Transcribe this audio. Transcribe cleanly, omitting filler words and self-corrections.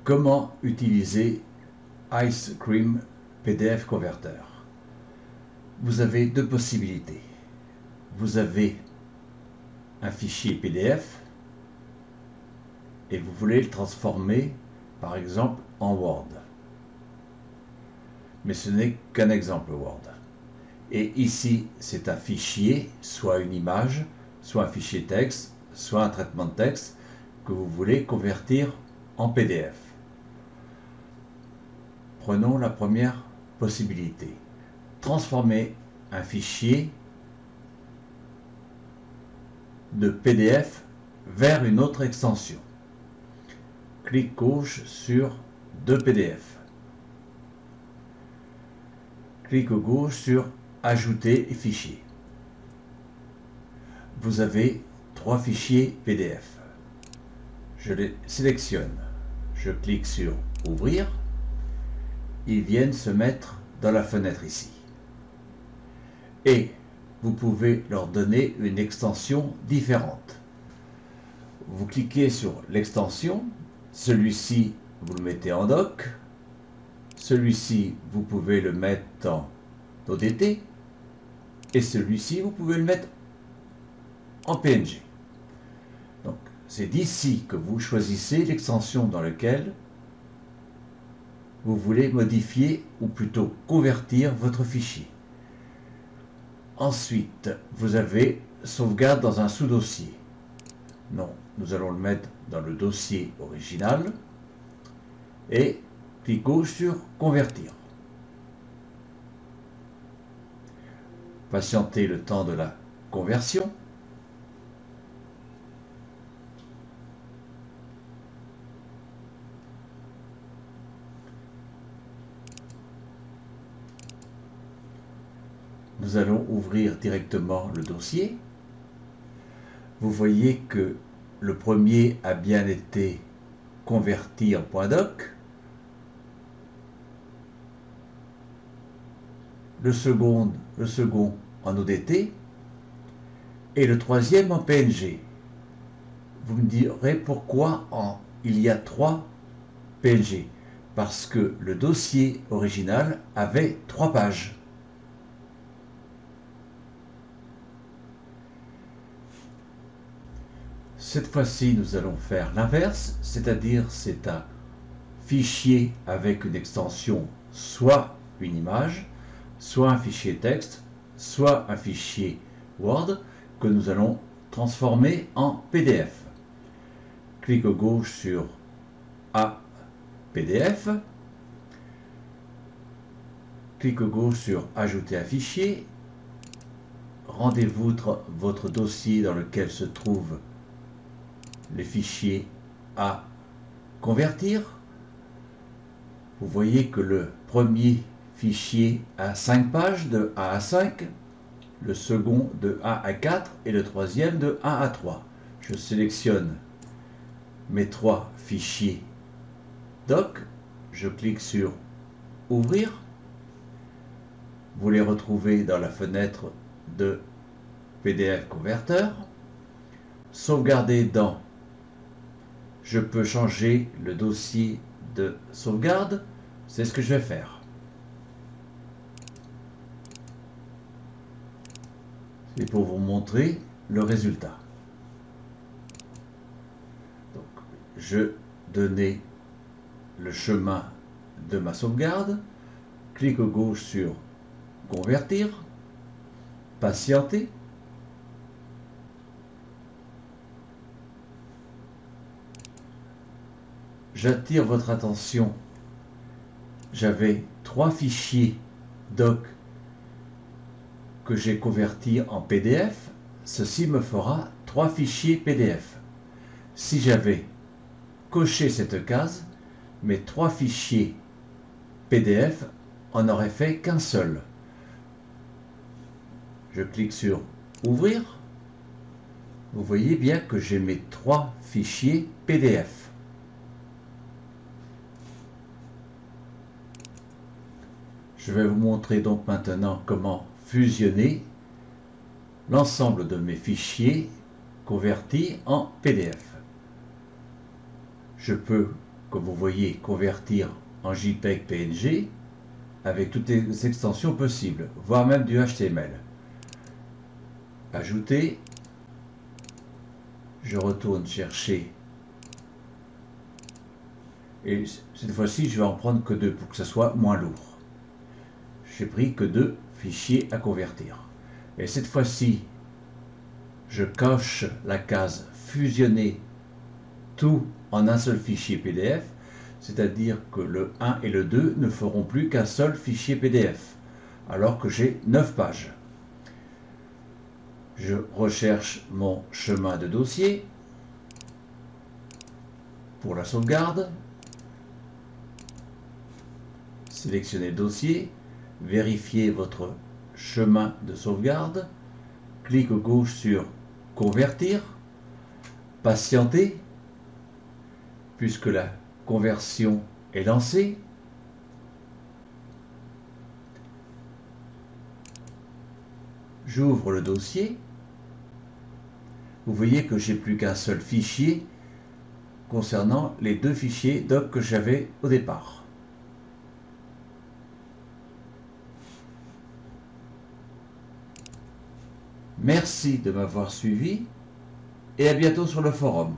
Comment utiliser Ice Cream PDF Converter? Vous avez deux possibilités. Vous avez un fichier PDF et vous voulez le transformer par exemple en Word. Mais ce n'est qu'un exemple Word. Et ici, c'est un fichier, soit une image, soit un fichier texte, soit un traitement de texte que vous voulez convertir en PDF. Prenons la première possibilité. Transformer un fichier de PDF vers une autre extension. Clic gauche sur de PDF. Clic gauche sur Ajouter fichier. Vous avez trois fichiers PDF. Je les sélectionne. Je clique sur Ouvrir. Ils viennent se mettre dans la fenêtre ici. Et vous pouvez leur donner une extension différente. Vous cliquez sur l'extension. Celui-ci, vous le mettez en doc. Celui-ci, vous pouvez le mettre en ODT. Et celui-ci, vous pouvez le mettre en PNG. Donc, c'est d'ici que vous choisissez l'extension dans laquelle vous voulez modifier ou plutôt convertir votre fichier. Ensuite, vous avez sauvegarde dans un sous-dossier. Non, nous allons le mettre dans le dossier original et clic gauche sur Convertir. Patientez le temps de la conversion. Nous allons ouvrir directement le dossier. Vous voyez que le premier a bien été converti en .doc. Le second en ODT et le troisième en PNG. Vous me direz pourquoi il y a 3 PNG. Parce que le dossier original avait 3 pages. Cette fois-ci, nous allons faire l'inverse, c'est-à-dire c'est un fichier avec une extension, soit une image, soit un fichier texte, soit un fichier Word que nous allons transformer en PDF. Clic gauche sur A PDF. Clic gauche sur Ajouter un fichier. Rendez-vous votre dossier dans lequel se trouvent les fichiers à convertir. Vous voyez que le premier fichier a 5 pages de 1 à 5, le second de 1 à 4 et le troisième de 1 à 3. Je sélectionne mes 3 fichiers doc, je clique sur Ouvrir. Vous les retrouvez dans la fenêtre de PDF Converter. Sauvegarder dans. Je peux changer le dossier de sauvegarde, c'est ce que je vais faire. C'est pour vous montrer le résultat. Donc, je donnais le chemin de ma sauvegarde, clic gauche sur Convertir, patienter. J'attire votre attention. J'avais 3 fichiers doc que j'ai convertis en PDF. Ceci me fera 3 fichiers PDF. Si j'avais coché cette case, mes 3 fichiers PDF en auraient fait qu'un seul. Je clique sur Ouvrir. Vous voyez bien que j'ai mes 3 fichiers PDF. Je vais vous montrer donc maintenant comment fusionner l'ensemble de mes fichiers convertis en PDF. Je peux comme vous voyez, convertir en JPEG PNG avec toutes les extensions possibles, voire même du HTML. Ajouter. Je retourne chercher. Et cette fois-ci, je vais en prendre que 2 pour que ça soit moins lourd. J'ai pris que 2 fichiers à convertir. Et cette fois-ci, je coche la case fusionner tout en un seul fichier PDF, c'est-à-dire que le 1 et le 2 ne feront plus qu'un seul fichier PDF, alors que j'ai 9 pages. Je recherche mon chemin de dossier pour la sauvegarde. Sélectionnez le dossier, vérifiez votre chemin de sauvegarde, clic gauche sur convertir, patienter, puisque la conversion est lancée. J'ouvre le dossier. Vous voyez que j'ai plus qu'un seul fichier concernant les 2 fichiers doc que j'avais au départ. Merci de m'avoir suivi et à bientôt sur le forum.